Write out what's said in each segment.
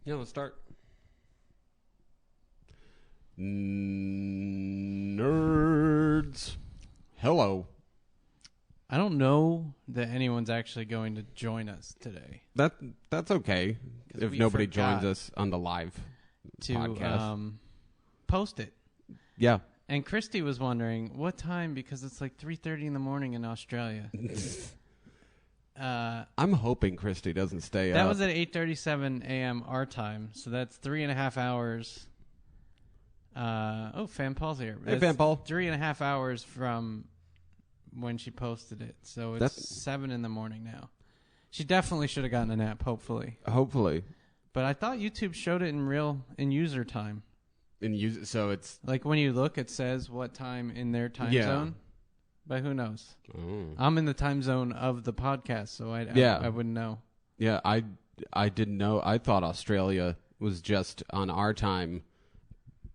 Yeah, let's start. Nerds. Hello. I don't know that anyone's actually going to join us today. That's okay if nobody joins us on the live podcast. Post it. Yeah. And Christy was wondering what time, because it's like 3:30 in the morning in Australia. I'm hoping Christy doesn't stay up. That was at 8:37 a.m. our time, so that's 3.5 hours. Fan Paul's here. Hey, Fan Paul. 3.5 hours from when she posted it, so it's 7 in the morning now. She definitely should have gotten a nap, hopefully. But I thought YouTube showed it in user time. So it's like when you look, it says what time in their time zone. But who knows? Oh. I'm in the time zone of the podcast, so I wouldn't know. Yeah, I didn't know. I thought Australia was just on our time,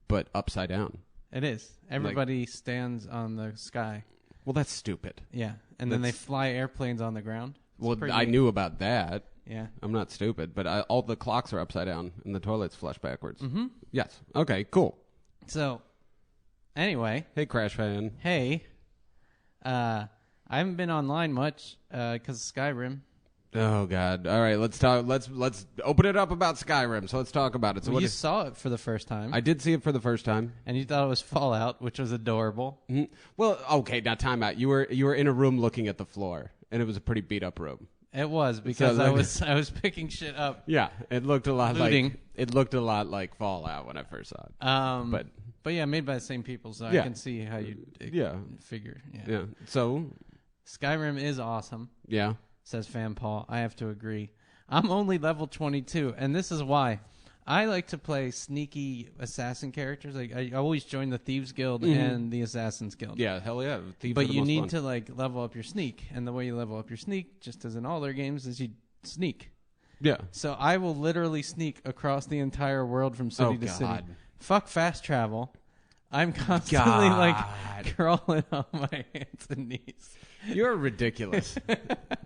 but upside down. It is. Everybody stands on the sky. Well, that's stupid. Yeah, and then they fly airplanes on the ground. Well, I knew about that. Yeah. I'm not stupid, but all the clocks are upside down and the toilets flush backwards. Mm-hmm. Yes. Okay, cool. So, anyway. Hey, Crash Fan. Hey. I haven't been online much because of Skyrim. Oh, God. All right, let's talk. Let's open it up about Skyrim, so let's talk about it. So you saw it for the first time. I did see it for the first time. And you thought it was Fallout, which was adorable. Mm-hmm. Well, okay, now time out. You were in a room looking at the floor, and it was a pretty beat-up room. It was, because I was picking shit up. Yeah, it looked a lot looting. like Fallout when I first saw it. But yeah, made by the same people, so I can see how you figure. Yeah. So Skyrim is awesome. Yeah. Says Fan Paul. I have to agree. I'm only level 22, and this is why. I like to play sneaky assassin characters. Like I always join the Thieves Guild and the Assassins Guild. Yeah, hell yeah. But you need to level up your sneak, and the way you level up your sneak, just as in all their games, is you sneak. Yeah. So I will literally sneak across the entire world from city to city. Fuck fast travel. I'm constantly crawling on my hands and knees. You're ridiculous.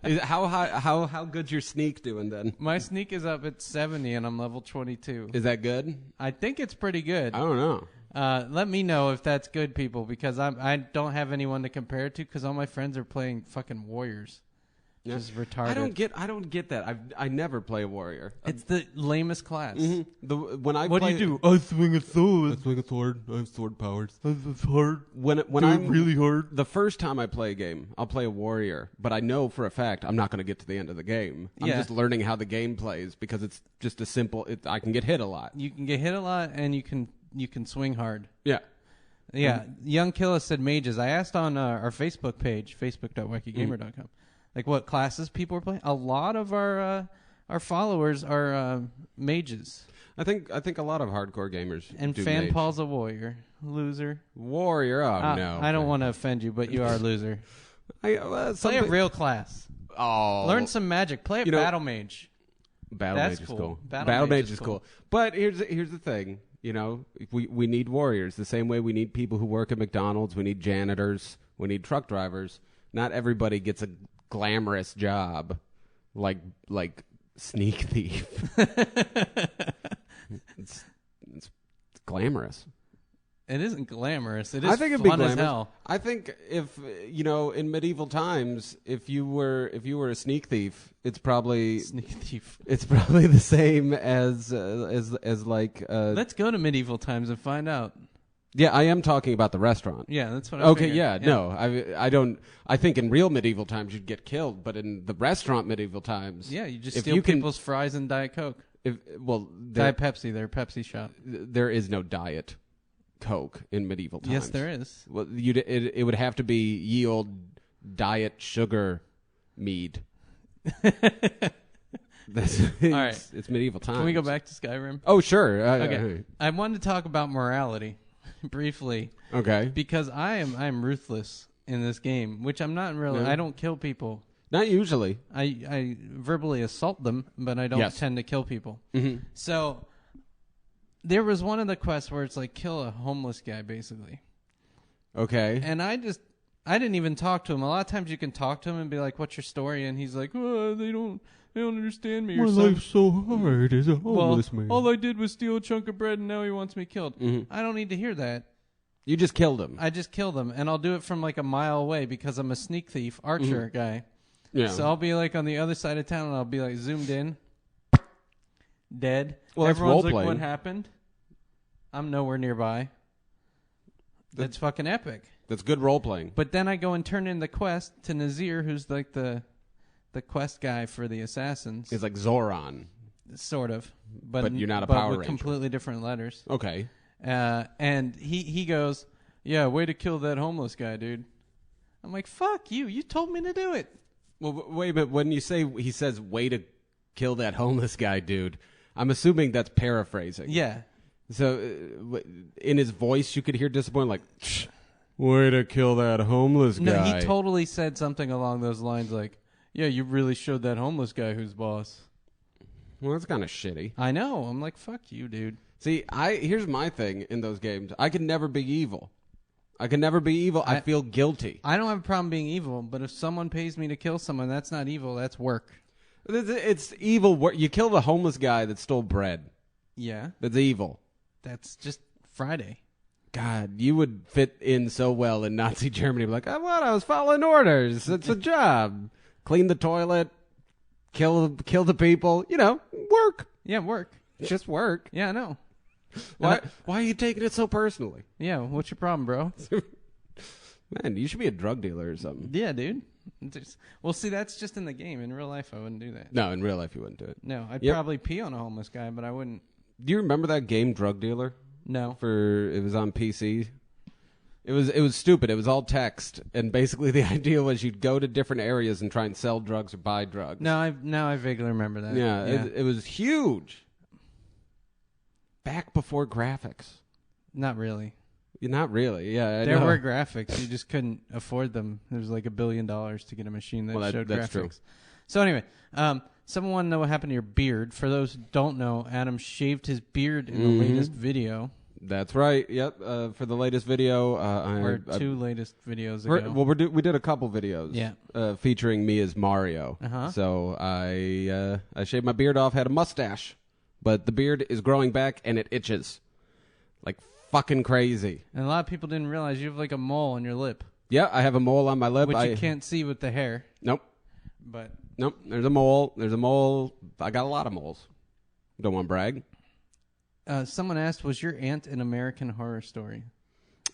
How good's your sneak doing then? My sneak is up at 70 and I'm level 22. Is that good? I think it's pretty good. I don't know. Let me know if that's good, people, because I don't have anyone to compare it to, because all my friends are playing fucking warriors. Yeah. Just retarded. I don't get that. I never play a warrior. It's the lamest class. Mm-hmm. What do you do? I swing a sword. I have sword powers. It's hard. When I'm really hard. The first time I play a game, I'll play a warrior, but I know for a fact I'm not going to get to the end of the game. I'm just learning how the game plays, because it's just a simple. I can get hit a lot. You can get hit a lot, and you can swing hard. Yeah. Yeah. Young Killa said mages. I asked on our Facebook page, facebook.wackygamer.com. Like what classes people are playing. A lot of our followers are mages. I think a lot of hardcore gamers and do Fan mage. Paul's a warrior, loser. Warrior? Oh no! I don't want to offend you, but you are a loser. Play a real class. Oh, learn some magic. Play a battle mage. Mage is cool. Battle mage is cool. But here's the thing. You know, we need warriors the same way we need people who work at McDonald's. We need janitors. We need truck drivers. Not everybody gets a glamorous job like sneak thief. it's glamorous. It isn't glamorous. It is fun as hell. I think if in medieval times, if you were a sneak thief, it's probably the same as like. Let's go to medieval times and find out. Yeah, I am talking about the restaurant. Yeah, that's what I figured. Yeah, no. I don't. I think in real medieval times you'd get killed, but in the restaurant medieval times, yeah, you just steal people's fries and Diet Coke. Diet Pepsi, they're Pepsi shop. There is no Diet Coke in medieval times. Yes, there is. Well, it would have to be ye old Diet Sugar Mead. All right, it's medieval times. Can we go back to Skyrim? Oh, sure. Okay. I wanted to talk about morality. Briefly, okay, because I am ruthless in this game, which I'm not really. No. I don't kill people. Not usually. I verbally assault them, but I don't tend to kill people. Mm-hmm. So there was one of the quests where it's like kill a homeless guy, basically. Okay, and I just I didn't even talk to him. A lot of times you can talk to him and be like, "What's your story?" And he's like, "Oh, they don't understand me." My life's so hard as a homeless man. All I did was steal a chunk of bread, and now he wants me killed. Mm-hmm. I don't need to hear that. You just killed him. I just killed him, and I'll do it from like a mile away because I'm a sneak thief, archer guy. Yeah. So I'll be like on the other side of town, and I'll be like zoomed in, dead. Well, everyone's like, role-playing. "What happened?" I'm nowhere nearby. That's fucking epic. That's good role playing. But then I go and turn in the quest to Nazir, who's like the quest guy for the assassins. It's like Zoran. Sort of. But you're not a but Power with Ranger. completely different letters. Okay. And he goes, "Yeah, way to kill that homeless guy, dude." I'm like, "Fuck you. You told me to do it." Well, wait a minute. When you say he says, "Way to kill that homeless guy, dude," I'm assuming that's paraphrasing. Yeah. So in his voice, you could hear disappointment, like, "Way to kill that homeless guy." No, he totally said something along those lines like, "Yeah, you really showed that homeless guy who's boss." Well, that's kind of shitty. I know. I'm like, "Fuck you, dude." See, here's my thing in those games. I can never be evil. I can never be evil. I feel guilty. I don't have a problem being evil, but if someone pays me to kill someone, that's not evil. That's work. It's evil work. You killed a homeless guy that stole bread. Yeah. That's evil. That's just Friday. God, you would fit in so well in Nazi Germany. Like, I was following orders. It's a job. Clean the toilet. Kill the people. Work. Yeah, work. Just work. Yeah, I know. Why are you taking it so personally? Yeah, what's your problem, bro? Man, you should be a drug dealer or something. Yeah, dude. Well, see, that's just in the game. In real life, I wouldn't do that. No, in real life you wouldn't do it. No, I'd probably pee on a homeless guy, but I wouldn't. Do you remember that game Drug Dealer? No. It was on PC. It was stupid. It was all text, and basically the idea was you'd go to different areas and try and sell drugs or buy drugs. No, I vaguely remember that. Yeah. It was huge. Back before graphics. Not really. Not really. Yeah, there were graphics. You just couldn't afford them. There was like $1 billion to get a machine that showed that's graphics. True. So anyway, someone wanted to know what happened to your beard. For those who don't know, Adam shaved his beard in the latest video. That's right. Yep. For the latest video, or two latest videos ago. Well, we did a couple videos. Yeah. Featuring me as Mario. Uh-huh. So I shaved my beard off, had a mustache, but the beard is growing back and it itches, like fucking crazy. And a lot of people didn't realize you have like a mole on your lip. Yeah, I have a mole on my lip, which you can't see with the hair. Nope. But nope. There's a mole. I got a lot of moles. Don't want to brag. Someone asked, was your aunt an American Horror Story?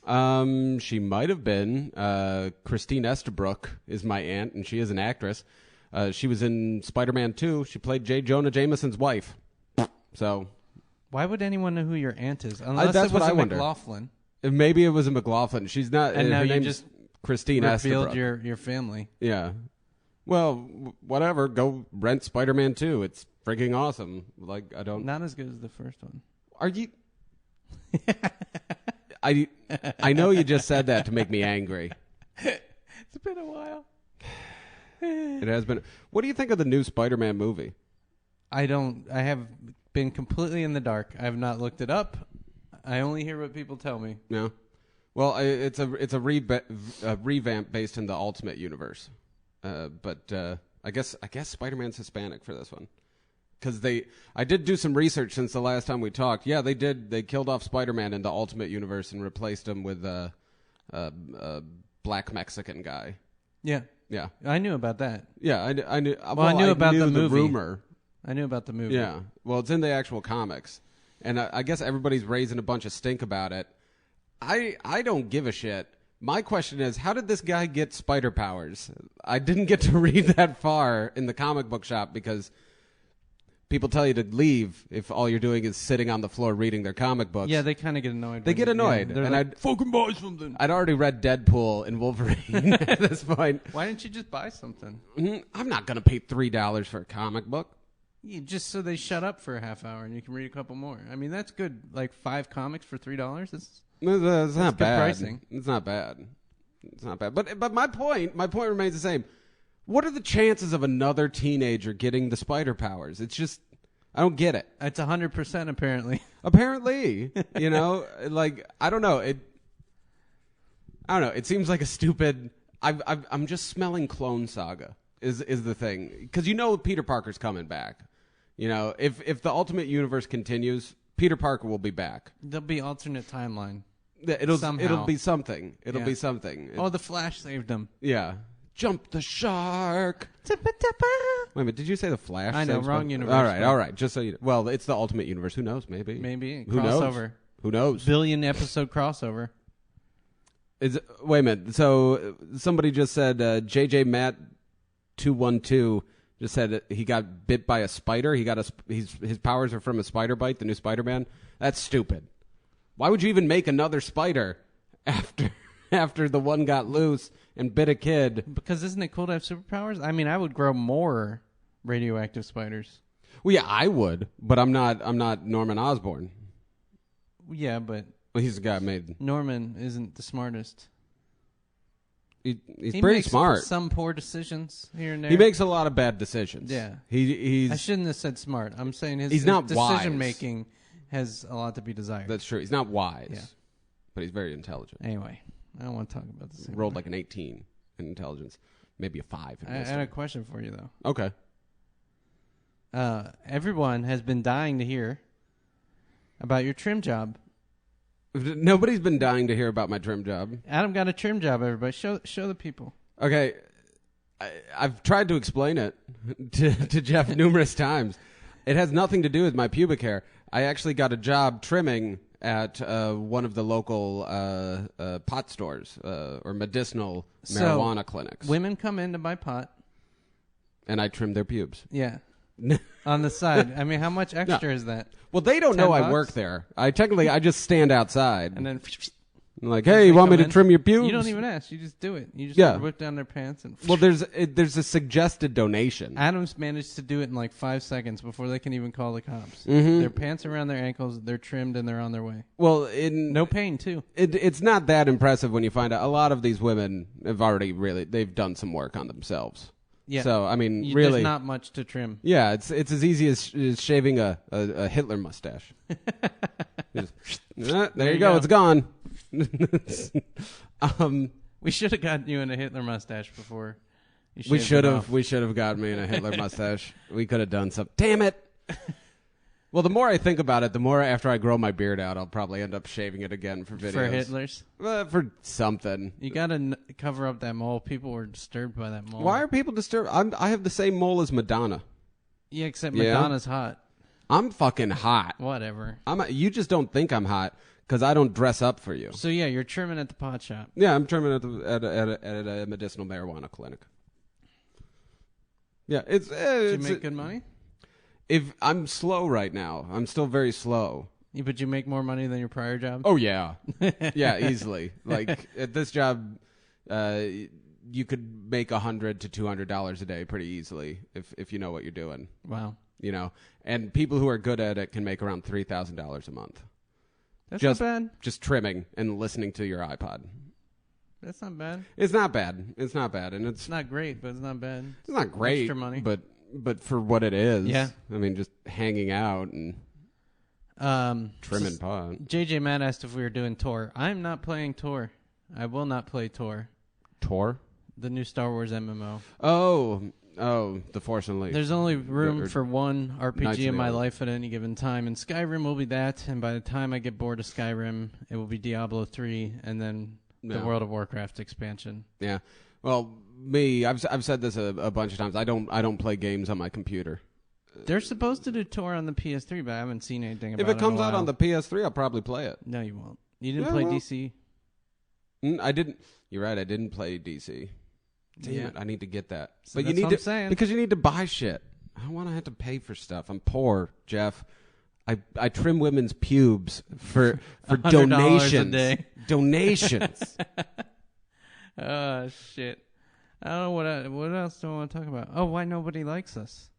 She might have been. Christine Estabrook is my aunt, and she is an actress. She was in Spider-Man 2. She played J. Jonah Jameson's wife. So, why would anyone know who your aunt is? Unless that's it was what I a wonder. McLaughlin. Maybe it was a McLaughlin. She's not. And now her you name's just Christine revealed Estabrook. your family. Yeah. Well, whatever. Go rent Spider-Man 2. It's freaking awesome. Like, I don't. Not as good as the first one. Are you? I know you just said that to make me angry. It's been a while. It has been. What do you think of the new Spider-Man movie? I have been completely in the dark. I have not looked it up. I only hear what people tell me. No. Well, it's a revamp based in the Ultimate Universe. But I guess Spider-Man's Hispanic for this one. Because I did do some research since the last time we talked. Yeah, they did. They killed off Spider-Man in the Ultimate Universe and replaced him with a black Mexican guy. Yeah. Yeah. I knew about that. Yeah, I knew. Well, I knew about the movie. Rumor. I knew about the movie. Yeah. Well, it's in the actual comics. And I guess everybody's raising a bunch of stink about it. I don't give a shit. My question is, how did this guy get spider powers? I didn't get to read that far in the comic book shop because people tell you to leave if all you're doing is sitting on the floor reading their comic books. Yeah, they kind of get annoyed. They get annoyed. Yeah, they're and like, I'd fucking buy something. I'd already read Deadpool and Wolverine at this point. Why didn't you just buy something? I'm not going to pay $3 for a comic book. Yeah, just so they shut up for a half hour and you can read a couple more. I mean, that's good. Like 5 comics for $3. That's not bad. Pricing. It's not bad. It's not bad. But my point remains the same. What are the chances of another teenager getting the spider powers? It's just, I don't get it. It's 100% apparently. Apparently, like I don't know. It seems like a stupid I'm just smelling Clone Saga is the thing, because Peter Parker's coming back. If the Ultimate Universe continues, Peter Parker will be back. There'll be alternate timeline. It'll be something. It'll be something. Oh, the Flash saved him. Yeah. Jump the shark. Wait a minute, did you say the Flash? I know, wrong universe. All right. Just so well, it's the Ultimate Universe. Who knows? Maybe. Who crossover. Knows? Who knows? Billion episode crossover. Wait a minute. So somebody just said JJ Matt 212 just said he got bit by a spider. His powers are from a spider bite. The new Spider-Man. That's stupid. Why would you even make another spider after the one got loose and bit a kid? Because isn't it cool to have superpowers? I mean, I would grow more radioactive spiders. Well, yeah, I would, but I'm not Norman Osborn. Yeah, but he's the guy made. Norman isn't the smartest. He's pretty smart. Some poor decisions here and there. He makes a lot of bad decisions. Yeah, I shouldn't have said smart. I'm saying his decision making has a lot to be desired. That's true. He's not wise, but he's very intelligent. Anyway, I don't want to talk about this. Rolled like an 18 in intelligence, maybe a 5. I had a question for you though. Okay. Everyone has been dying to hear about your trim job. Nobody's been dying to hear about my trim job. Adam got a trim job, everybody. Show the people. Okay. I've tried to explain it to Jeff numerous times. It has nothing to do with my pubic hair. I actually got a job trimming at one of the local pot stores or medicinal marijuana clinics. Women come in to buy pot. And I trim their pubes. Yeah. On the side. I mean, how much extra is that? Well, they don't know I work there. I just stand outside. And then... I'm like, hey, you want me to trim your pubes? You don't even ask. You just do it. You just whip down their pants and... Well, there's a suggested donation. Adam's managed to do it in like 5 seconds before they can even call the cops. Mm-hmm. Their pants around their ankles, they're trimmed, and they're on their way. Well, no pain, too. It's not that impressive when you find out a lot of these women have already they've done some work on themselves. Yeah. So, I mean, really... There's not much to trim. Yeah, it's as easy as shaving a Hitler mustache. There you go. It's gone. We should have gotten you in a Hitler mustache before. We should have gotten me in a Hitler mustache. We could have done something. Damn it. Well, the more I think about it, the more after I grow my beard out, I'll probably end up shaving it again for videos. For Hitler's? For something. You got to cover up that mole. People were disturbed by that mole. Why are people disturbed? I have the same mole as Madonna. Yeah, except Madonna's hot. I'm fucking hot. Whatever. You just don't think I'm hot because I don't dress up for you. So, yeah, you're trimming at the pot shop. Yeah, I'm trimming at a medicinal marijuana clinic. Yeah, Did you make good money? If I'm slow right now, I'm still very slow. Yeah, but you make more money than your prior job? Oh, yeah. Yeah, easily. Like, at this job, you could make $100 to $200 a day pretty easily if you know what you're doing. Wow. And people who are good at it can make around $3,000 a month. That's not bad. Just trimming and listening to your iPod. That's not bad. It's not bad. And it's not great, but it's not bad. It's not great. Extra money. But for what it is, yeah. I mean, just hanging out and trimming pot. JJ Matt asked if we were doing Tor. I'm not playing Tor. I will not play Tor. Tor? The new Star Wars MMO. Oh, The Force Unleashed. There's only room for one RPG in my life at any given time, and Skyrim will be that, and by the time I get bored of Skyrim, it will be Diablo 3, and then the World of Warcraft expansion. Yeah. Well, I've said this a bunch of times. I don't play games on my computer. They're supposed to do Tor on the PS3, but I haven't seen anything about it. If it comes out on the PS3, I'll probably play it. No, you won't. You didn't play DC? I didn't. You're right. I didn't play DC. Damn it! I need to get that. So but you need to because you need to buy shit. I don't want to have to pay for stuff. I'm poor, Jeff. I trim women's pubes for donations. $100 a day. Donations. Oh shit! I don't know what else do I want to talk about? Oh, why nobody likes us?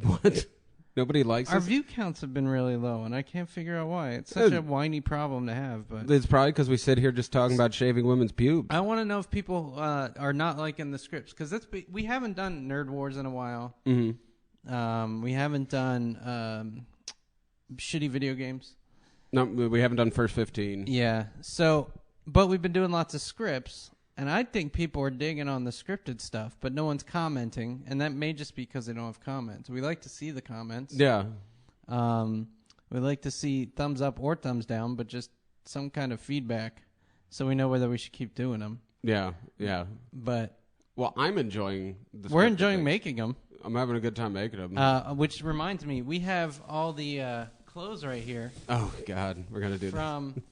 What? Nobody likes us? Our view counts have been really low, and I can't figure out why. It's such a whiny problem to have. But it's probably because we sit here just talking about shaving women's pubes. I want to know if people are not liking the scripts, because we haven't done Nerd Wars in a while. Mm-hmm. We haven't done shitty video games. No, we haven't done First 15. Yeah. So, but we've been doing lots of scripts, And I think people are digging on the scripted stuff, but no one's commenting, and that may just be because they don't have comments. We like to see the comments. Yeah. We like to see thumbs up or thumbs down, but just some kind of feedback so we know whether we should keep doing them. Yeah, yeah. But well, I'm enjoying the We're enjoying making them. I'm having a good time making them. Which reminds me, we have all the clothes right here. Oh, God. We're going to do from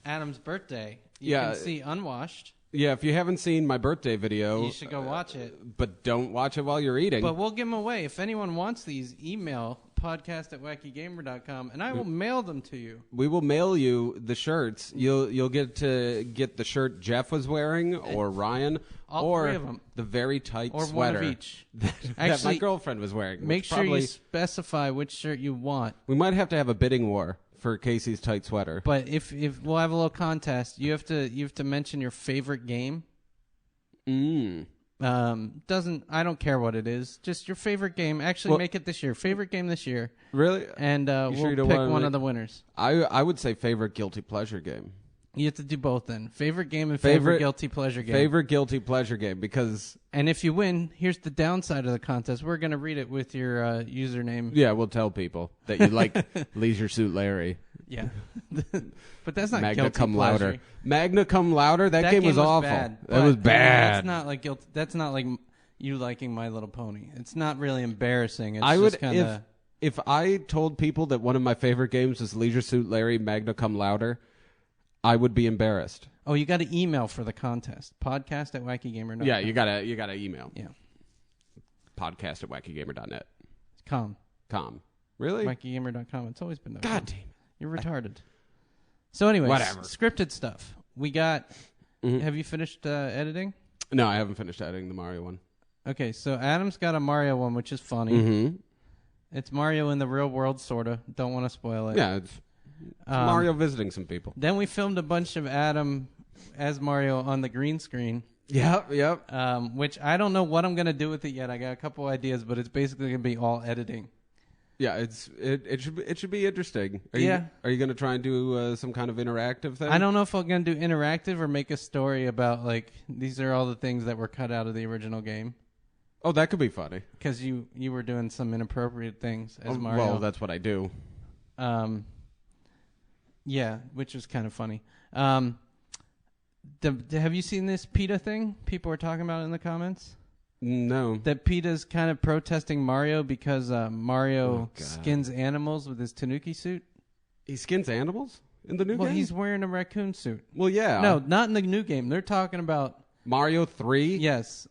Adam's birthday. You can see unwashed. Yeah, if you haven't seen my birthday video, you should go watch it. But don't watch it while you're eating. But we'll give them away. If anyone wants these, email podcast@wackygamer.com, and I will mail them to you. We will mail you the shirts. You'll get to get the shirt Jeff was wearing, or Ryan, or three of them. The very tight or sweater one of each. that my girlfriend was wearing. Make sure you specify which shirt you want. We might have to have a bidding war for Casey's tight sweater. But if we'll have a little contest, you have to mention your favorite game. I don't care what it is. Just your favorite game. Actually, make it this year. Favorite game this year. Really? And we'll pick one of the winners. I would say favorite guilty pleasure game. You have to do both then. Favorite game and favorite guilty pleasure game. Favorite guilty pleasure game because... And if you win, here's the downside of the contest. We're going to read it with your username. Yeah, we'll tell people that you like Leisure Suit Larry. Yeah. But that's not Magna guilty Cum pleasure. Lauder. Magna Cum Lauder? That game was awful. Bad, that was bad. That's not like guilty. That's not like you liking My Little Pony. It's not really embarrassing. It's I just would kinda... if I told people that one of my favorite games was Leisure Suit Larry Magna Cum Lauder, I would be embarrassed. Oh, you got to email for the contest. Podcast@wackygamer.com. Yeah, you gotta email. Yeah. Podcast@wackygamer.net. Com. Really? Wackygamer.com. It's always been that. God damn it. You're retarded. So anyways, whatever. Scripted stuff. We got... Have you finished editing? No, I haven't finished editing the Mario one. Okay, so Adam's got a Mario one, which is funny. Mm-hmm. It's Mario in the real world, sort of. Don't want to spoil it. Yeah, it's Mario visiting some people. Then we filmed a bunch of Adam as Mario on the green screen. Yep. Which I don't know what I'm going to do with it yet. I got a couple ideas, but it's basically going to be all editing. Yeah, it should be interesting. Are you going to try and do some kind of interactive thing? I don't know if I'm going to do interactive or make a story about, like, these are all the things that were cut out of the original game. Oh, that could be funny. Because you were doing some inappropriate things as Mario. Well, that's what I do. Yeah, which was kind of funny. Have you seen this PETA thing people were talking about in the comments? No. That PETA's kind of protesting Mario because Mario skins animals with his Tanuki suit. He skins animals in the new game? Well, he's wearing a raccoon suit. Well, yeah. No, not in the new game. They're talking about... Mario 3? Yes.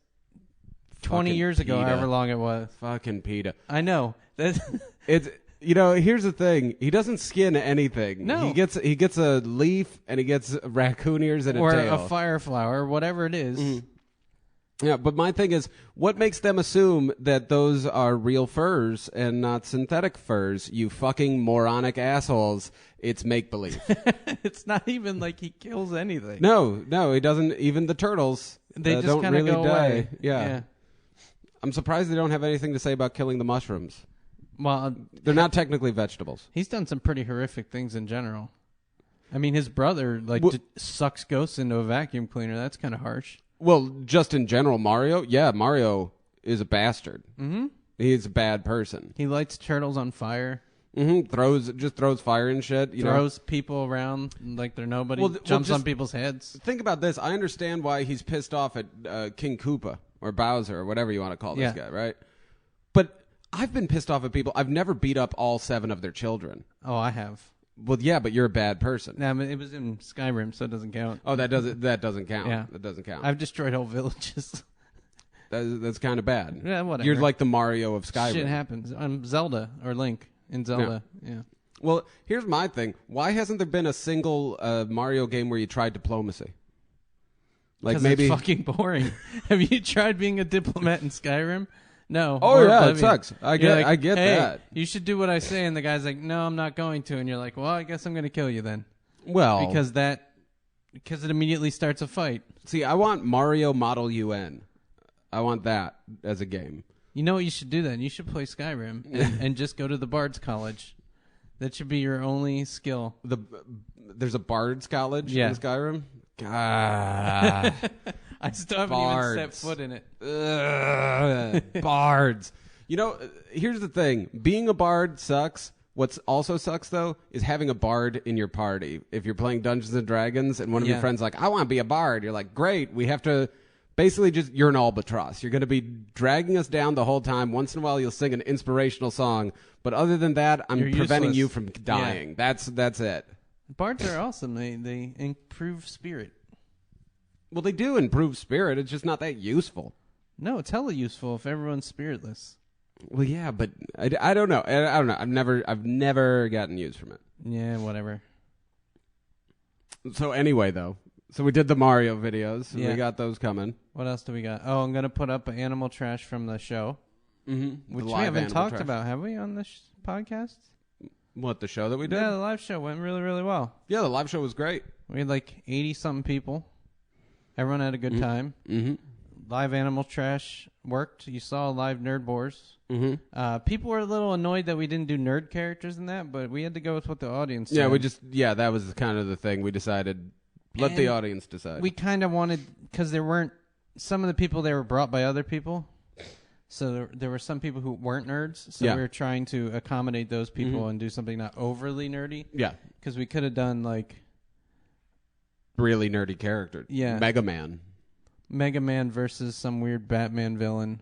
20 years ago, however long it was. Fucking PETA. I know. It's... You know, here's the thing. He doesn't skin anything. No. He gets a leaf and he gets raccoon ears and a tail. Or a fire flower, whatever it is. Mm-hmm. Yeah, but my thing is, what makes them assume that those are real furs and not synthetic furs? You fucking moronic assholes. It's make-believe. It's not even like he kills anything. No, he doesn't. Even the turtles they just don't kind of really go die. away. Yeah. I'm surprised they don't have anything to say about killing the mushrooms. Well, they're not technically vegetables. He's done some pretty horrific things in general. I mean, his brother sucks ghosts into a vacuum cleaner. That's kind of harsh. Well, just in general, Mario. Yeah, Mario is a bastard. Mm-hmm. He's a bad person. He lights turtles on fire. Mm-hmm. Throws fire and shit. Throws people around like they're nobody. Jumps on people's heads. Think about this. I understand why he's pissed off at King Koopa or Bowser or whatever you want to call this guy, right? But I've been pissed off at people. I've never beat up all 7 of their children. Oh, I have. Well, yeah, but you're a bad person. Yeah, I mean, it was in Skyrim, so it doesn't count. Oh, that doesn't count. Yeah. That doesn't count. I've destroyed whole villages. That's kind of bad. Yeah, whatever. You're like the Mario of Skyrim. Shit happens. I'm Zelda or Link in Zelda. Yeah. Well, here's my thing. Why hasn't there been a single Mario game where you tried diplomacy? Like maybe it's fucking boring. Have you tried being a diplomat in Skyrim? No. Oh yeah, Oblivion. It sucks. I get hey, that. You should do what I say, and the guy's like, "No, I'm not going to." And you're like, "Well, I guess I'm going to kill you then." Well, because it immediately starts a fight. See, I want Mario Model UN. I want that as a game. You know what you should do then? You should play Skyrim and just go to the Bard's College. That should be your only skill. There's a Bard's College in Skyrim? God. I still haven't even set foot in it. Bards. You know, here's the thing. Being a bard sucks. What's also sucks, though, is having a bard in your party. If you're playing Dungeons & Dragons and one of your friends like, I want to be a bard, you're like, great, we have to basically you're an albatross. You're going to be dragging us down the whole time. Once in a while, you'll sing an inspirational song. But other than that, I'm preventing you from dying. Yeah. That's it. Bards are awesome. They improve spirit. Well, they do improve spirit. It's just not that useful. No, it's hella useful if everyone's spiritless. Well, yeah, but I don't know. I don't know. I've never gotten used from it. Yeah, whatever. So anyway, though, so we did the Mario videos. Yeah. We got those coming. What else do we got? Oh, I'm gonna put up Animal Trash from the show, which we haven't talked about, have we, on this podcast? What, the show that we did? Yeah, the live show went really, really well. Yeah, the live show was great. We had like 80-something people. Everyone had a good time. Mm-hmm. Live Animal Trash worked. You saw live Nerd Wars. Mm-hmm. People were a little annoyed that we didn't do nerd characters in that, but we had to go with what the audience said. That was kind of the thing. We decided, let the audience decide. We kind of wanted, because there weren't, some of the people they were brought by other people. So there were some people who weren't nerds. So we were trying to accommodate those people and do something not overly nerdy. Yeah. Because we could have done like really nerdy character. Yeah. Mega Man versus some weird Batman villain.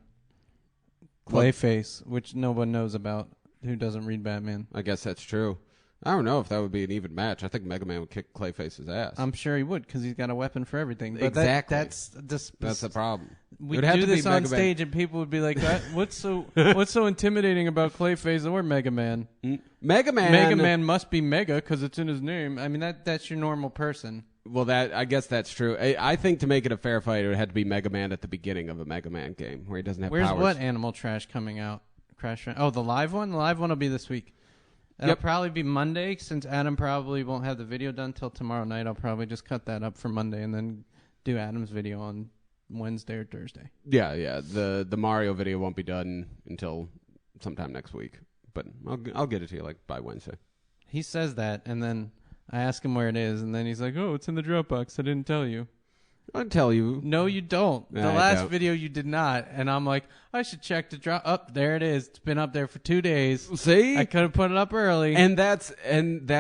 Clayface, which no one knows about who doesn't read Batman. I guess that's true. I don't know if that would be an even match. I think Mega Man would kick Clayface's ass. I'm sure he would, because he's got a weapon for everything. But exactly. That's the problem. We do this on stage, and people would be like, "What's so intimidating about Clayface or Mega Man?" Mega Man must be Mega because it's in his name. I mean, that's your normal person. Well, I guess that's true. I think to make it a fair fight, it would have to be Mega Man at the beginning of a Mega Man game where he doesn't have powers. Where's what Animal Trash coming out? The live one? The live one will be this week. It'll probably be Monday, since Adam probably won't have the video done till tomorrow night. I'll probably just cut that up for Monday and then do Adam's video on Wednesday or Thursday. Yeah. The Mario video won't be done until sometime next week, but I'll get it to you like by Wednesday. He says that, and then I ask him where it is, and then he's like, "Oh, it's in the Dropbox. I didn't tell you." I'd tell you. No, you don't. The last video you did not. And I'm like, I should check the drop. Up there it is. It's been up there for 2 days. See? I could have put it up early. And that's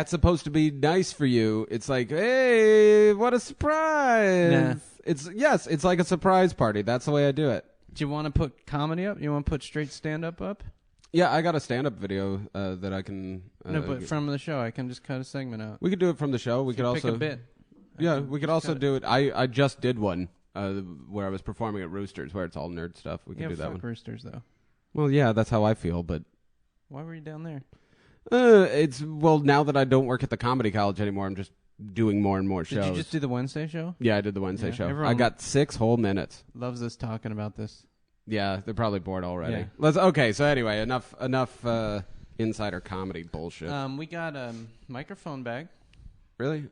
supposed to be nice for you. It's like, hey, what a surprise. Nah. It's like a surprise party. That's the way I do it. Do you want to put comedy up? You want to put straight stand-up up? Yeah, I got a stand-up video that I can... no, but from the show, I can just cut a segment out. We could do it from the show. We could also... pick a bit. Yeah, we could also do it. I just did one where I was performing at Roosters, where it's all nerd stuff. We could do that one. Roosters, though. Well, yeah, that's how I feel, but... Why were you down there? Now that I don't work at the comedy college anymore, I'm just doing more and more shows. Did you just do the Wednesday show? Yeah, I did the Wednesday show. I got 6 whole minutes. Loves us talking about this. Yeah, they're probably bored already. Yeah. Okay, so anyway, enough insider comedy bullshit. We got a microphone bag. Really?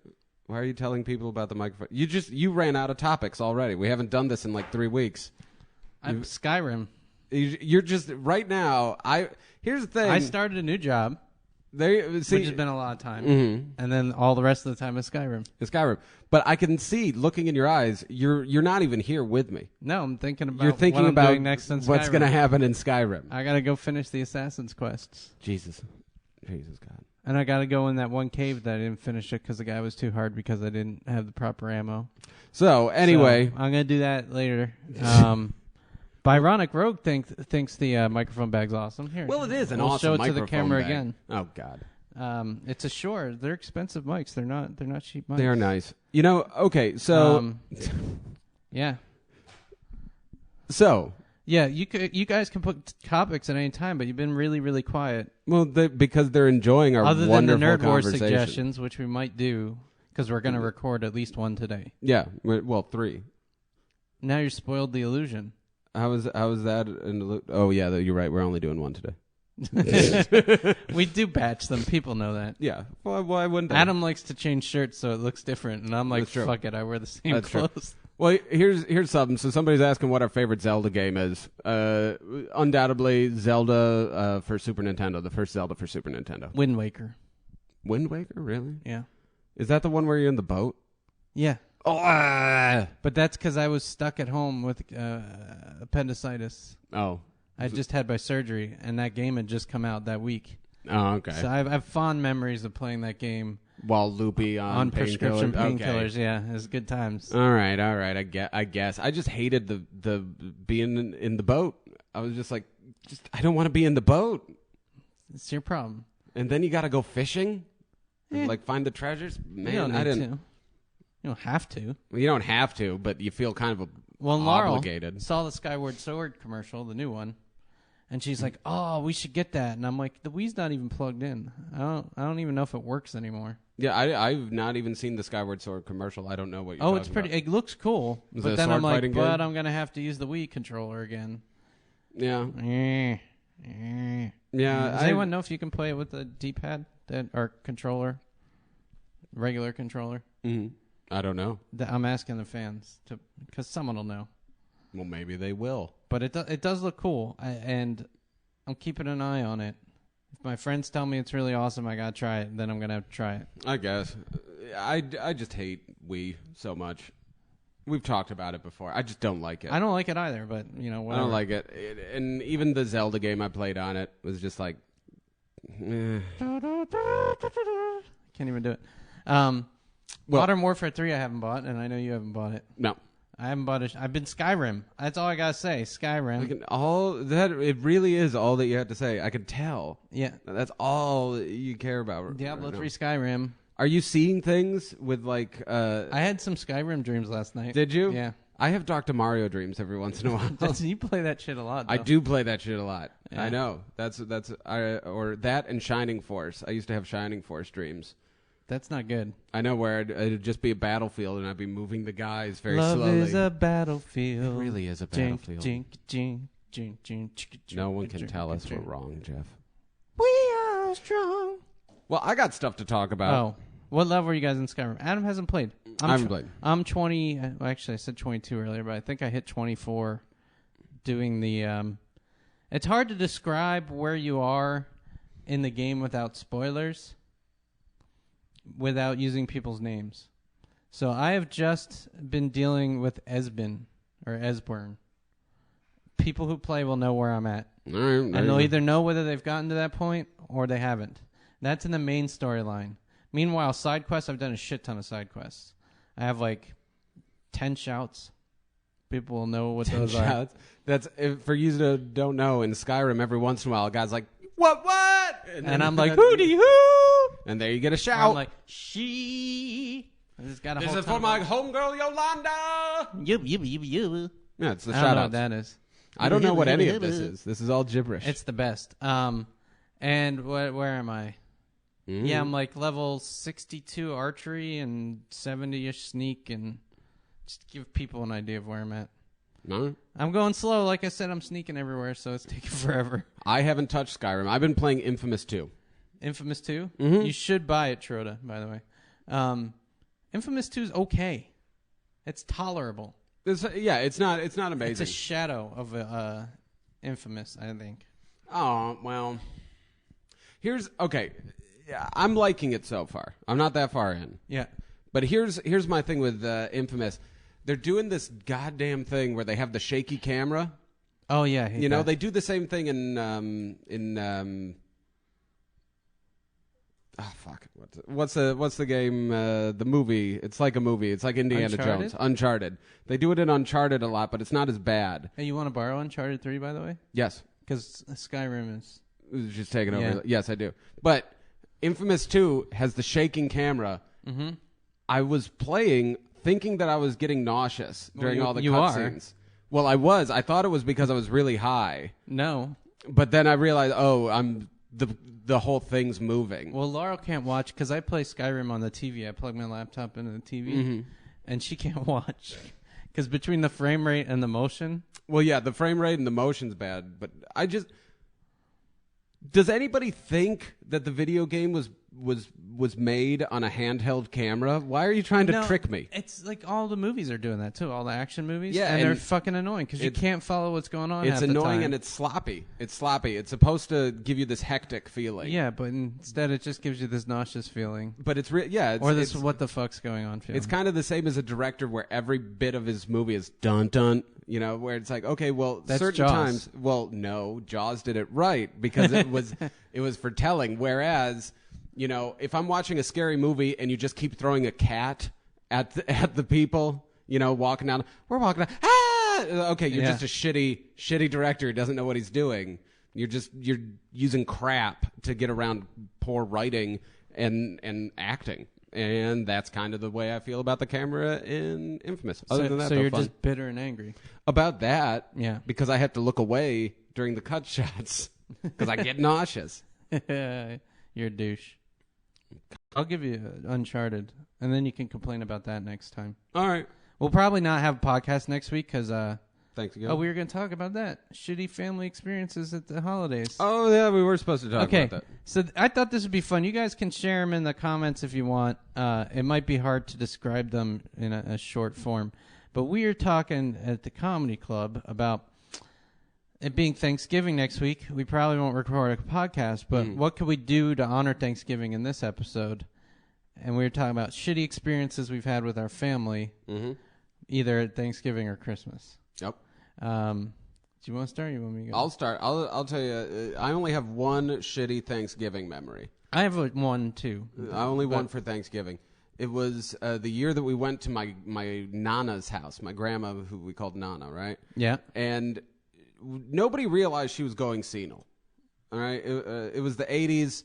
Why are you telling people about the microphone? You ran out of topics already. We haven't done this in like 3 weeks. Skyrim. You're just right now. Here's the thing. I started a new job. Which has been a lot of time, and then all the rest of the time is Skyrim. It's Skyrim, but I can see, looking in your eyes, you're not even here with me. No, I'm thinking about. You're thinking what I'm about doing next in what's going to happen in Skyrim. I got to go finish the Assassin's Quests. Jesus God. And I got to go in that one cave that I didn't finish it because the guy was too hard because I didn't have the proper ammo. So anyway, I'm going to do that later. Byronic Rogue thinks the microphone bag's awesome. Here, well, it is an we'll awesome show it to the camera bag. again. Oh God, it's a Shure. They're expensive mics. They're not cheap mics. They are nice. Okay, so yeah. So yeah, you guys can put topics at any time, but you've been really, really quiet. Well, because they're enjoying our other wonderful than the Nerd Wars conversation. suggestions, which we might do because we're going to record at least one today. Yeah, 3. Now you're spoiled the illusion. How is that? Oh yeah, you're right. We're only doing one today. We do batch them. People know that. Yeah. Well, why wouldn't they? Adam likes to change shirts so it looks different, and I'm like, fuck it, I wear the same clothes. True. Well, here's something. So somebody's asking what our favorite Zelda game is. Undoubtedly Zelda for Super Nintendo. The first Zelda for Super Nintendo. Wind Waker. Wind Waker, really? Yeah. Is that the one where you're in the boat? Yeah. But that's because I was stuck at home with appendicitis. Oh. I just had my surgery, and that game had just come out that week. Oh, okay. So I have fond memories of playing that game. While loopy on prescription painkillers, okay. Yeah. It was good times. All right. I guess. I just hated the being in the boat. I was just like, I don't want to be in the boat. It's your problem. And then you got to go fishing? Like find the treasures? Man, I didn't. You don't have to. Well, you don't have to, but you feel kind of obligated. Laurel saw the Skyward Sword commercial, the new one. And she's like, "Oh, we should get that." And I'm like, "The Wii's not even plugged in. I don't even know if it works anymore." Yeah, I've not even seen the Skyward Sword commercial. I don't know what you're talking it's pretty. About. It looks cool, but then I'm like, "But I'm gonna have to use the Wii controller again." Yeah. Yeah. Does anyone know if you can play it with the D-pad or controller, regular controller? Mm-hmm. I don't know. I'm asking the fans because someone will know. Well, maybe they will. But it does look cool, and I'm keeping an eye on it. If my friends tell me it's really awesome, I gotta try it. Then I'm gonna have to try it. I guess. I just hate Wii so much. We've talked about it before. I just don't like it. I don't like it either, but whatever. I don't like it. And even the Zelda game I played on it was just like, Can't even do it. Modern Warfare 3 I haven't bought, and I know you haven't bought it. No. I haven't bought it. I've been Skyrim. That's all I gotta say. Skyrim. It really is all that you have to say. I can tell. Yeah. That's all you care about. Diablo 3 Skyrim. Are you seeing things with like... I had some Skyrim dreams last night. Did you? Yeah. I have Dr. Mario dreams every once in a while. You play that shit a lot, though. I do play that shit a lot. Yeah. I know. Or that and Shining Force. I used to have Shining Force dreams. That's not good. I know, where it'd just be a battlefield and I'd be moving the guys very slowly. Love is a battlefield. It really is a battlefield. No one can tell us we're wrong, Jeff. We are strong. Well, I got stuff to talk about. Oh. What level are you guys in Skyrim? Adam hasn't played. I haven't played. I'm 20. Well, actually, I said 22 earlier, but I think I hit 24 doing the... it's hard to describe where you are in the game without spoilers, without using people's names. So I have just been dealing with Esbern. People who play will know where I'm at. All right, and they'll either know whether they've gotten to that point or they haven't. That's in the main storyline. Meanwhile, side quests, I've done a shit ton of side quests. I have like 10 shouts. People will know what those shouts are. That's, for you that don't know, in Skyrim, every once in a while, a guy's like, what? And I'm like, hooty hoo! And there you get a shout. I'm like, she. This is for my homegirl, Yolanda. You. Yeah, it's the shout out. I don't know what that is. I don't know what any of this is. This is all gibberish. It's the best. And where am I? Mm. Yeah, I'm like level 62 archery and 70-ish sneak, and just give people an idea of where I'm at. No. I'm going slow. Like I said, I'm sneaking everywhere, so it's taking forever. I haven't touched Skyrim. I've been playing Infamous 2. Infamous 2? Mm-hmm. You should buy it, Troda, by the way. Infamous 2 is okay. It's tolerable. It's not amazing. It's a shadow of Infamous, I think. Oh, well. Okay. Yeah, I'm liking it so far. I'm not that far in. Yeah. But here's my thing with Infamous. They're doing this goddamn thing where they have the shaky camera. Oh yeah, I hate that. They do the same thing in fuck. What's the game? The movie. It's like a movie. It's like Indiana Jones. Uncharted. They do it in Uncharted a lot, but it's not as bad. Hey, you want to borrow Uncharted 3, by the way? Yes. Because Skyrim is just taking over. Yes, I do. But Infamous 2 has the shaking camera. Mm-hmm. I was playing thinking that I was getting nauseous during all the cutscenes. Well, I was. I thought it was because I was really high. No. But then I realized, I'm the whole thing's moving. Well, Laurel can't watch because I play Skyrim on the TV. I plug my laptop into the TV, mm-hmm. and she can't watch because between the frame rate and the motion. Well, yeah, the frame rate and the motion's bad, but does anybody think that the video game was was made on a handheld camera. Why are you trying to trick me? It's like all the movies are doing that too. All the action movies, yeah, and they're fucking annoying because you can't follow what's going on. It's annoying and it's sloppy. It's sloppy. It's supposed to give you this hectic feeling. Yeah, but instead it just gives you this nauseous feeling. But it's what the fuck's going on feeling. It's kind of the same as a director where every bit of his movie is dun dun. You know, where it's like, okay, well, that's certain Jaws. times, well, no, Jaws did it right because it was for telling. Whereas, you know, if I'm watching a scary movie and you just keep throwing a cat at the people, you know, we're walking down, okay, you're just a shitty director who doesn't know what he's doing. You're using crap to get around poor writing and acting. And that's kind of the way I feel about the camera in Infamous. Other than that, so you're just bitter and angry about that. Yeah, because I have to look away during the cut shots because I get nauseous. You're a douche. I'll give you Uncharted, and then you can complain about that next time. All right. We'll probably not have a podcast next week because thanks again. Oh, we were going to talk about that. Shitty family experiences at the holidays. Oh, yeah, we were supposed to talk about that. So I thought this would be fun. You guys can share them in the comments if you want. It might be hard to describe them in a short form. But we are talking at the comedy club about it being Thanksgiving next week. We probably won't record a podcast, but what could we do to honor Thanksgiving in this episode? And we were talking about shitty experiences we've had with our family, either at Thanksgiving or Christmas. Yep. Do you want to start? Or you want me to go? I'll start. I'll tell you. I only have one shitty Thanksgiving memory. I have one too. One for Thanksgiving. It was the year that we went to my Nana's house, my grandma, who we called Nana, right? Yeah. And nobody realized she was going senile. All right. It was the 80s.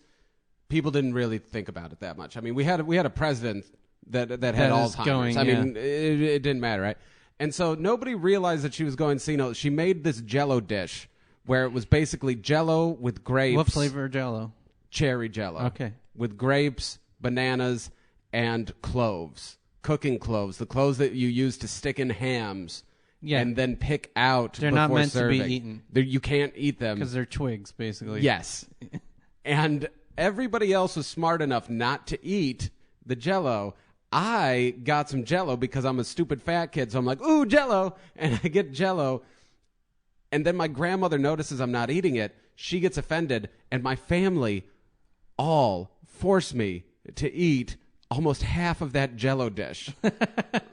People didn't really think about it that much. I mean, we had a president that had Alzheimer's. I mean, it didn't matter, right? And so nobody realized that she was going senile. She made this Jell-O dish where it was basically Jell-O with grapes. What flavor of Jell-O? Cherry Jell-O. Okay. With grapes, bananas, and cloves. Cooking cloves. The cloves that you use to stick in hams. Yeah. And then pick out They're before not meant serving. to be eaten. You can't eat them. Because they're twigs, basically. Yes. And everybody else was smart enough not to eat the Jell-O. I got some Jell-O because I'm a stupid fat kid, so I'm like, ooh, Jell-O, and I get Jell-O, and then my grandmother notices I'm not eating it. She gets offended, and my family all force me to eat almost half of that Jell-O dish.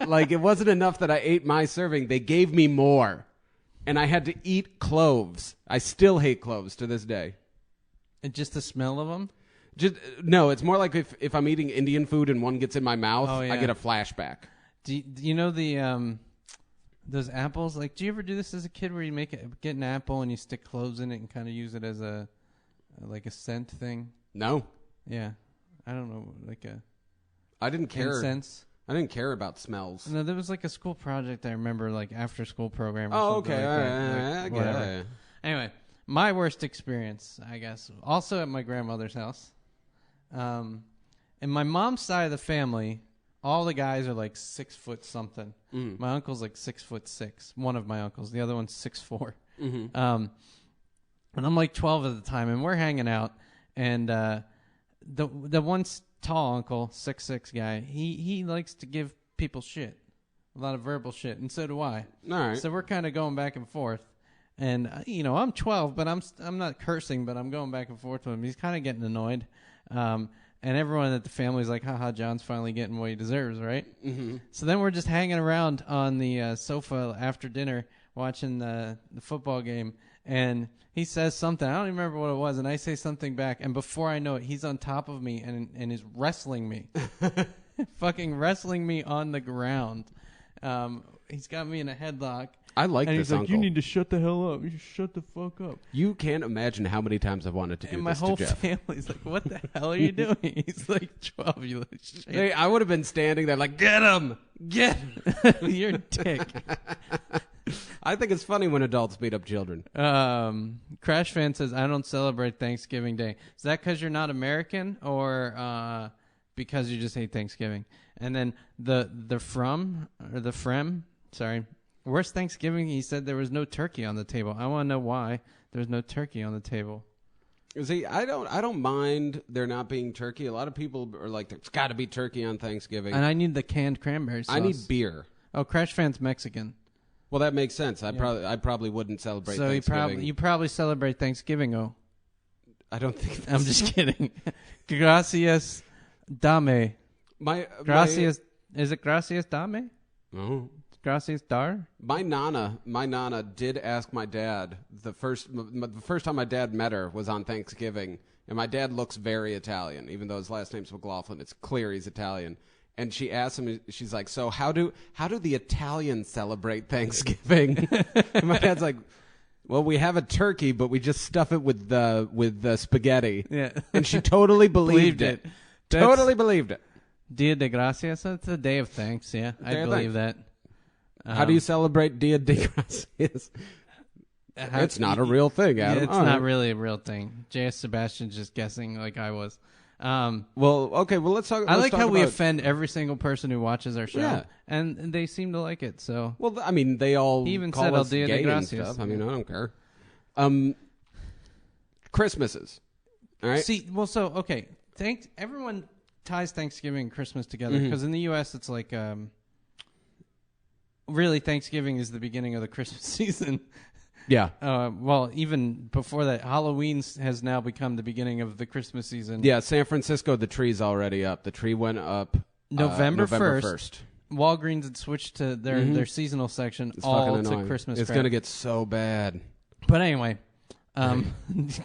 Like, it wasn't enough that I ate my serving. They gave me more, and I had to eat cloves. I still hate cloves to this day. And just the smell of them? No, it's more like if I'm eating Indian food and one gets in my mouth, I get a flashback. Do you know the those apples? Like, do you ever do this as a kid where you get an apple and you stick cloves in it and kind of use it as a scent thing? No. Yeah, I don't know, I didn't care. Incense. I didn't care about smells. No, there was like a school project I remember, like after school program. Or something okay, like that. Whatever. Anyway, my worst experience, I guess, also at my grandmother's house. In my mom's side of the family, all the guys are like 6 foot something. My uncle's like 6'6". One of my uncles, the other one's 6'4". And I'm like 12 at the time, and we're hanging out. And the one tall uncle, 6'6" guy, he likes to give people shit, a lot of verbal shit, and so do I. All right. So we're kind of going back and forth. And I'm 12, but I'm not cursing, but I'm going back and forth with him. He's kind of getting annoyed. And everyone at the family's like, haha, John's finally getting what he deserves, right? Mm-hmm. So then we're just hanging around on the sofa after dinner watching the football game. And he says something. I don't even remember what it was. And I say something back. And before I know it, he's on top of me and is wrestling me. Fucking wrestling me on the ground. He's got me in a headlock. I like and this he's like, uncle. You need to shut the hell up. You should shut the fuck up. You can't imagine how many times I've wanted to do this to Jeff. And my whole family's like, what the hell are you doing? He's like 12. You like, shit. Hey, I would have been standing there like, get him! Get him! You're a dick. I think it's funny when adults beat up children. Crash Fan says, I don't celebrate Thanksgiving Day. Is that because you're not American or because you just hate Thanksgiving? And then the Frem, sorry. Worst Thanksgiving, he said there was no turkey on the table. I want to know why there's no turkey on the table. See, I don't mind there not being turkey. A lot of people are like, there's got to be turkey on Thanksgiving. And I need the canned cranberry sauce. I need beer. Oh, Crash Fan's Mexican. Well, that makes sense. I probably wouldn't celebrate Thanksgiving. So you probably celebrate Thanksgiving, oh. I don't think I'm just kidding. Gracias dame. Gracias. Is it gracias dame? No. Gracias dar? My nana did ask my dad the first time my dad met her was on Thanksgiving, and my dad looks very Italian, even though his last name's McLaughlin. It's clear he's Italian. And she asked him, she's like, so how do the Italians celebrate Thanksgiving? And my dad's like, well, we have a turkey, but we just stuff it with the spaghetti. Yeah. And she totally believed it. Totally believed it. Dia de Gracias. It's a day of thanks. Yeah, I believe that. How do you celebrate Dia de Gracias? It's not a real thing, Adam. It's not really a real thing. J.S. Sebastian's just guessing like I was. Okay. Well, let's talk. I like how we offend every single person who watches our show. Yeah. And they seem to like it. So. Well, I mean, they all he even call said us Dia gay de and Gracias. stuff. I mean, I don't care. Christmases. All right. See, well, so okay. Everyone ties Thanksgiving and Christmas together because in the U.S. it's like really Thanksgiving is the beginning of the Christmas season. Yeah. Well, even before that, Halloween has now become the beginning of the Christmas season. Yeah, San Francisco, the tree's already up. The tree went up November 1st. Walgreens had switched to their seasonal section all to Christmas. It's going to get so bad. But anyway,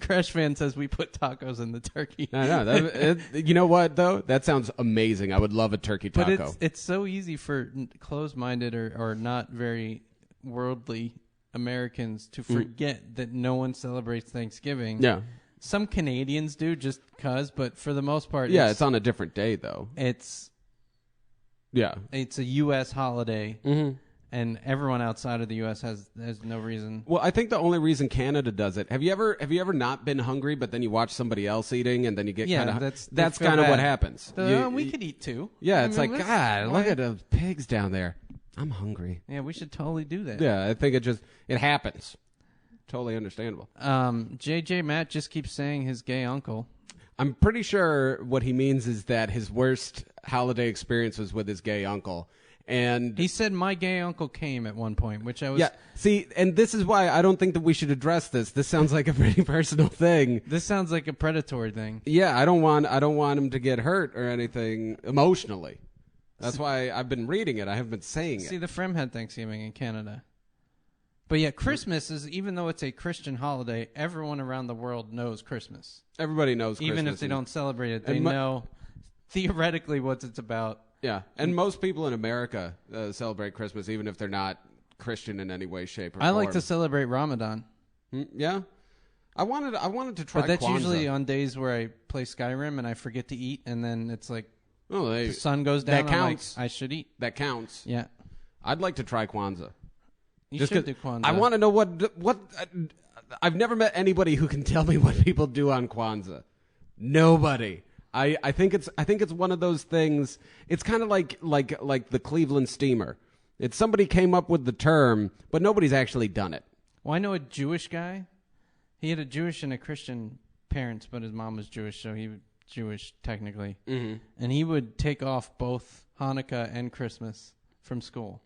Crash Fan says we put tacos in the turkey. I know. You know what, though? That sounds amazing. I would love a turkey taco. But it's so easy for closed-minded or not very worldly Americans to forget that no one celebrates Thanksgiving. Yeah. Some Canadians do just because, but for the most part... Yeah, it's on a different day, though. It's a U.S. holiday, and everyone outside of the U.S. has no reason. Well, I think the only reason Canada does it... Have you ever not been hungry, but then you watch somebody else eating, and then you get kind of... That's kind of what happens. We could eat, too. Yeah, it's like, God, look at those pigs down there. I'm hungry. Yeah, we should totally do that. Yeah, I think it happens. Totally understandable. JJ Matt just keeps saying his gay uncle. I'm pretty sure what he means is that his worst holiday experience was with his gay uncle. And he said my gay uncle came at one point, which I was... Yeah, see, and this is why I don't think that we should address this. This sounds like a pretty personal thing. This sounds like a predatory thing. Yeah, I don't want him to get hurt or anything emotionally. That's why I've been reading it. I haven't been saying it. See, the Frem had Thanksgiving in Canada. But yeah, Christmas is, even though it's a Christian holiday, everyone around the world knows Christmas. Everybody knows Christmas. Even if they don't celebrate it, they know theoretically what it's about. Yeah, and most people in America celebrate Christmas, even if they're not Christian in any way, shape, or form. I like to celebrate Ramadan. Yeah? I wanted to try But that's Kwanzaa. usually on days where I play Skyrim and I forget to eat, and then it's like, the sun goes down. That counts. Like, I should eat. That counts. Yeah. I'd like to try Kwanzaa. You should do Kwanzaa. I want to know what. I've never met anybody who can tell me what people do on Kwanzaa. Nobody. I think it's one of those things. It's kind of like the Cleveland steamer. It's somebody came up with the term, but nobody's actually done it. Well, I know a Jewish guy. He had a Jewish and a Christian parents, but his mom was Jewish, so he was Jewish technically. Mm-hmm. And he would take off both Hanukkah and Christmas from school.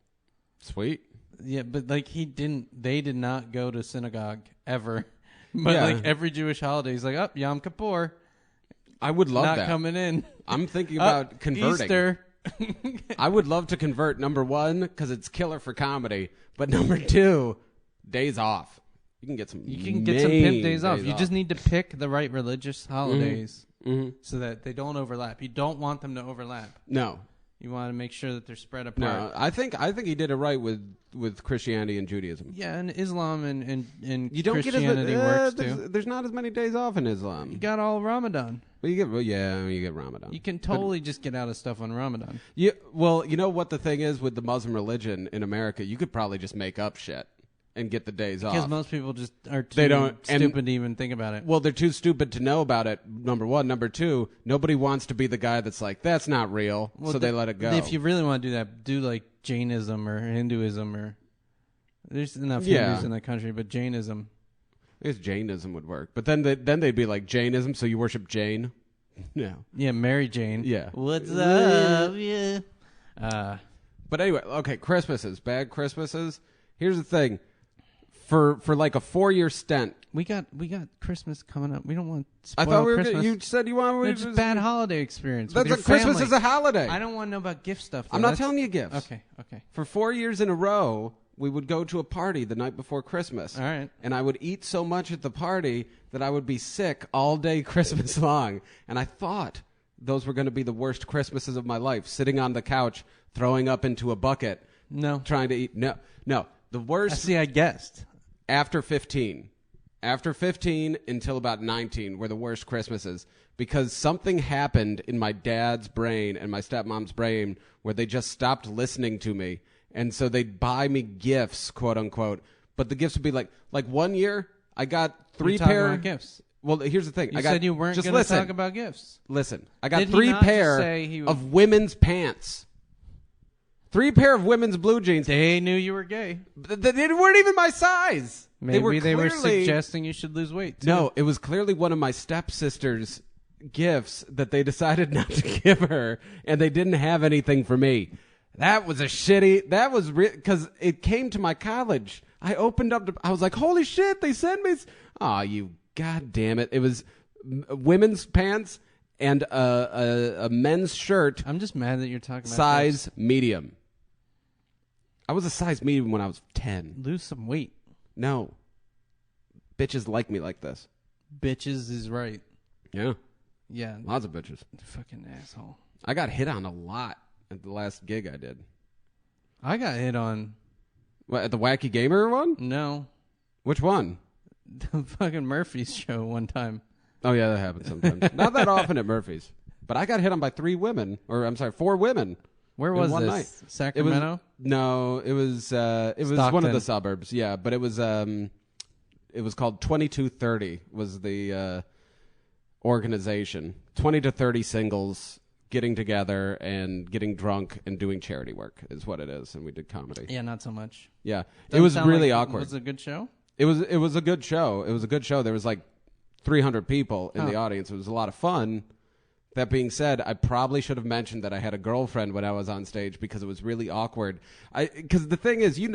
Sweet. Yeah, but like they did not go to synagogue ever. But like every Jewish holiday, he's like, Yom Kippur. I would love not that. Coming in. I'm thinking about converting. Easter. I would love to convert, number one, because it's killer for comedy. But number two, days off. You can get some pimp days off. You just need to pick the right religious holidays so that they don't overlap. You don't want them to overlap. No. You want to make sure that they're spread apart. No, I think he did it right with Christianity and Judaism. Yeah, and Islam and you don't Christianity works too. There's not as many days off in Islam. You got all Ramadan. Well, you get Ramadan. You can totally just get out of stuff on Ramadan. Yeah, well, you know what the thing is with the Muslim religion in America? You could probably just make up shit and get the days off. Because most people just are too stupid to even think about it. Well, they're too stupid to know about it, number one. Number two, nobody wants to be the guy that's like, that's not real, so they let it go. If you really want to do that, do like Jainism or Hinduism or... There's enough Hindus in the country, but Jainism. I guess Jainism would work. But then they'd be like, Jainism, so you worship Jane? No. Yeah, Mary Jane. Yeah. What's up? Yeah. But anyway, okay, Christmases, bad Christmases. Here's the thing. For like a 4-year stint. We got Christmas coming up. We don't want to spoil I thought Christmas. You said you wanted It's a bad holiday experience. That's with your Christmas family. is a holiday. I don't want to know about gift stuff. I'm not telling you gifts. Okay. For 4 years in a row, we would go to a party the night before Christmas. All right. And I would eat so much at the party that I would be sick all day Christmas long. And I thought those were going to be the worst Christmases of my life, sitting on the couch, throwing up into a bucket. No. Trying to eat. No. The worst. I guessed. After 15 until about 19 were the worst Christmases because something happened in my dad's brain and my stepmom's brain where they just stopped listening to me. And so they'd buy me gifts, quote unquote. But the gifts would be like 1 year, I got 3 pair of gifts. Well, here's the thing. You said you weren't going to talk about gifts. Listen, I got 3 pair of women's pants. 3 pair of women's blue jeans. They knew you were gay. They weren't even my size. Maybe they were suggesting you should lose weight, too. No, it was clearly one of my stepsister's gifts that they decided not to give her, and they didn't have anything for me. That was because it came to my college. I opened up, I was like, holy shit, they sent me. Oh, you god damn it. It was women's pants and a men's shirt. I'm just mad that you're talking about size medium. I was a size medium when I was 10. Lose some weight. No. Bitches like me like this. Bitches is right. Yeah. Yeah. Lots of bitches. Fucking asshole. I got hit on a lot at the last gig I did. I got hit on. What, at the Wacky Gamer one? No. Which one? The fucking Murphy's show one time. Oh, yeah, that happens sometimes. Not that often at Murphy's. But I got hit on by 4 women. Where was one this? Night. Sacramento? It was Stockton. one of the suburbs. Yeah, but it was called 2230 was the organization. 20 to 30 singles getting together and getting drunk and doing charity work is what it is. And we did comedy. Yeah, not so much. Yeah, it was really awkward. Was it a good show? It was a good show. It was a good show. There was like 300 people in the audience. It was a lot of fun. That being said, I probably should have mentioned that I had a girlfriend when I was on stage because it was really awkward. Because the thing is, you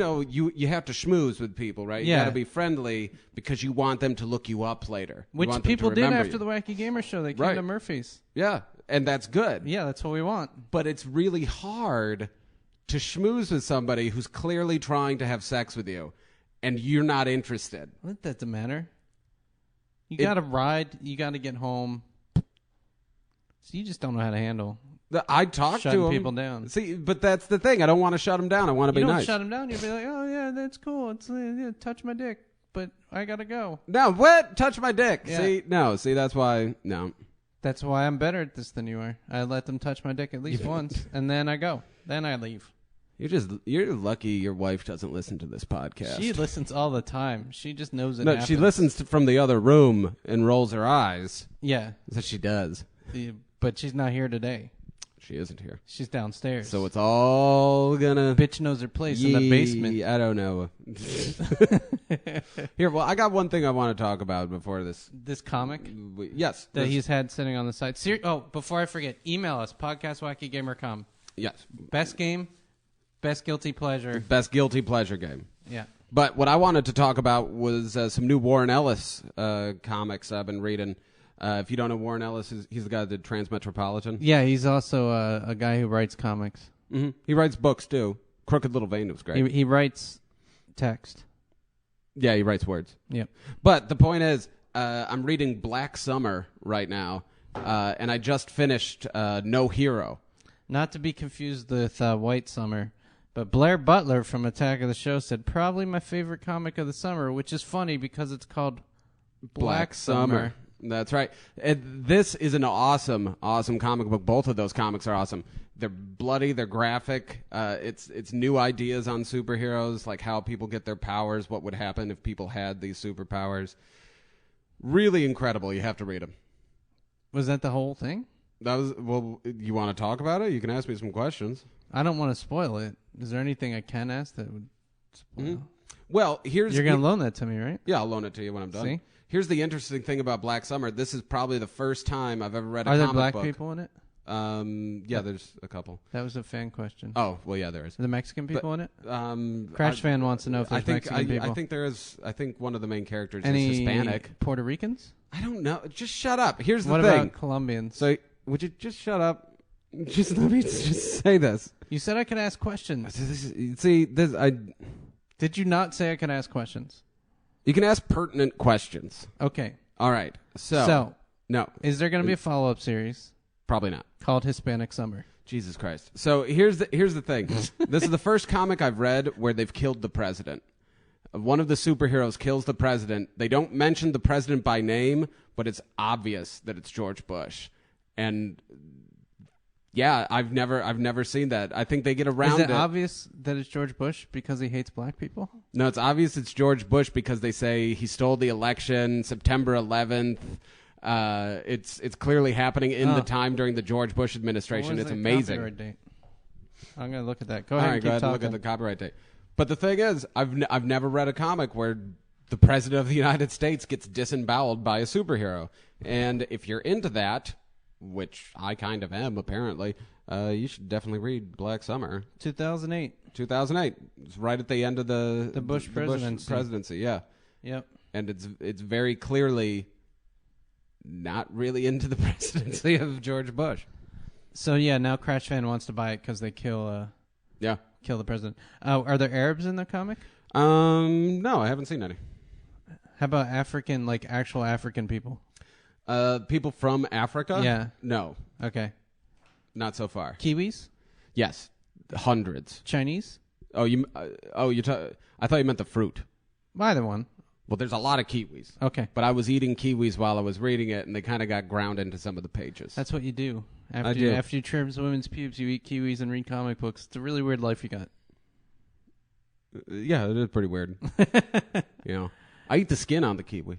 have to schmooze with people, right? Yeah. You got to be friendly because you want them to look you up later. Which people did after the Wacky Gamer show. They came to Murphy's. Yeah, and that's good. Yeah, that's what we want. But it's really hard to schmooze with somebody who's clearly trying to have sex with you, and you're not interested. That doesn't matter. You got to ride. You got to get home. So you just don't know how to handle. I talk to shutting people down. See, but that's the thing. I don't want to shut them down. I want to be nice. You don't shut them down. You'll be like, oh yeah, that's cool. It's touch my dick, but I gotta go. No, what? Touch my dick? Yeah. See, that's why. No. That's why I'm better at this than you are. I let them touch my dick at least once, and then I go. Then I leave. You're lucky your wife doesn't listen to this podcast. She listens all the time. She just knows it. No, happens. she listens from the other room and rolls her eyes. Yeah, that's what she does. But she's not here today. She isn't here. She's downstairs. So it's all gonna... Bitch knows her place in the basement. I don't know. Here, well, I got one thing I want to talk about before this. This comic? Yes. That he's had sitting on the side. Before I forget, email us, podcastwackygamer.com. Yes. Best game, best guilty pleasure. Best guilty pleasure game. Yeah. But what I wanted to talk about was some new Warren Ellis comics I've been reading. If you don't know Warren Ellis, he's the guy that did Transmetropolitan. Yeah, he's also a guy who writes comics. Mm-hmm. He writes books, too. Crooked Little Vein was great. He writes text. Yeah, he writes words. Yep. But the point is, I'm reading Black Summer right now, and I just finished No Hero. Not to be confused with White Summer, but Blair Butler from Attack of the Show said, probably my favorite comic of the summer, which is funny because it's called Black Summer. That's right. This is an awesome comic book. Both of those comics are awesome. They're bloody. They're graphic. It's new ideas on superheroes, like how people get their powers, what would happen if people had these superpowers. Really incredible. You have to read them. Was that the whole thing? Well, you want to talk about it? You can ask me some questions. I don't want to spoil it. Is there anything I can ask that would spoil? Mm-hmm. Well, you're going to loan that to me, right? Yeah, I'll loan it to you when I'm done. See? Here's the interesting thing about Black Summer. This is probably the first time I've ever read a comic book. Are there black people in it? Yeah, there's a couple. That was a fan question. Oh, well, yeah, there is. Are the Mexican people in it? Crash fan wants to know if there's Mexican people. I think there is. I think one of the main characters Any is Hispanic. Puerto Ricans? I don't know. Just shut up. Here's the thing. What about Colombians? So, would you just shut up? Just let me just say this. You said I could ask questions. Did you not say I could ask questions? You can ask pertinent questions. Okay. All right. So no. Is there going to be a follow-up series? Probably not. Called Hispanic Summer. Jesus Christ. So here's the thing. This is the first comic I've read where they've killed the president. One of the superheroes kills the president. They don't mention the president by name, but it's obvious that it's George Bush. And yeah, I've never seen that. I think they get around it. Is it obvious that it's George Bush because he hates black people? No, it's obvious it's George Bush because they say he stole the election September 11th. It's clearly happening in the time during the George Bush administration. It's amazing. Copyright date? I'm going to look at that. Go ahead and keep talking. Look at the copyright date. But the thing is, I've never read a comic where the president of the United States gets disemboweled by a superhero. And if you're into that, which I kind of am, apparently, you should definitely read Black Summer. 2008. 2008. It's right at the end of the Bush presidency. Yeah. Yep. And it's very clearly not really into the presidency of George Bush. So yeah, now Crash Fan wants to buy it because they kill the president. Are there Arabs in the comic? No, I haven't seen any. How about African, like actual African people? People from Africa? Yeah. No. Okay. Not so far. Kiwis? Yes. Hundreds. Chinese? I thought you meant the fruit. Either one. Well, there's a lot of kiwis. Okay. But I was eating kiwis while I was reading it, and they kind of got ground into some of the pages. That's what you do. After you trim women's pubes, you eat kiwis and read comic books. It's a really weird life you got. Yeah, it is pretty weird. I eat the skin on the kiwi.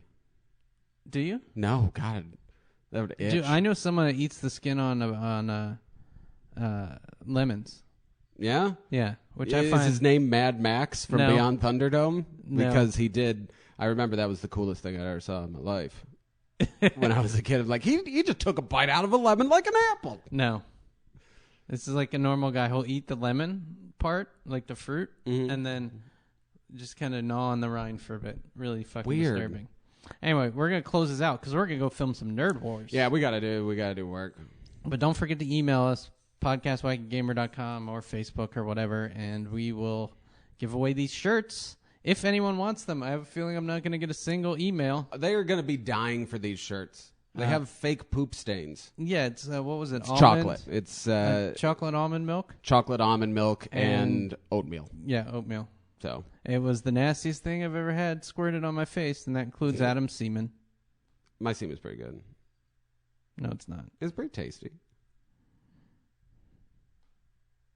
Do you? No, God. That would itch. Dude, I know someone that eats the skin on lemons. Yeah? Yeah. Which I find... Is his name Mad Max from Beyond Thunderdome? No. Because he did... I remember that was the coolest thing I ever saw in my life. When I was a kid, I'm like, he just took a bite out of a lemon like an apple. No. This is like a normal guy. He'll eat the lemon part, like the fruit, and then just kind of gnaw on the rind for a bit. Really fucking disturbing. Anyway, we're going to close this out because we're going to go film some Nerd Wars. Yeah, we got to do work. But don't forget to email us, podcastwagongamer.com or Facebook or whatever, and we will give away these shirts if anyone wants them. I have a feeling I'm not going to get a single email. They are going to be dying for these shirts. They have fake poop stains. Yeah, it's, what was it? It's chocolate. It's chocolate almond milk? Chocolate almond milk and oatmeal. Yeah, oatmeal. So it was the nastiest thing I've ever had squirted on my face, and that includes Adam's semen. My semen's pretty good. No, it's not. It's pretty tasty.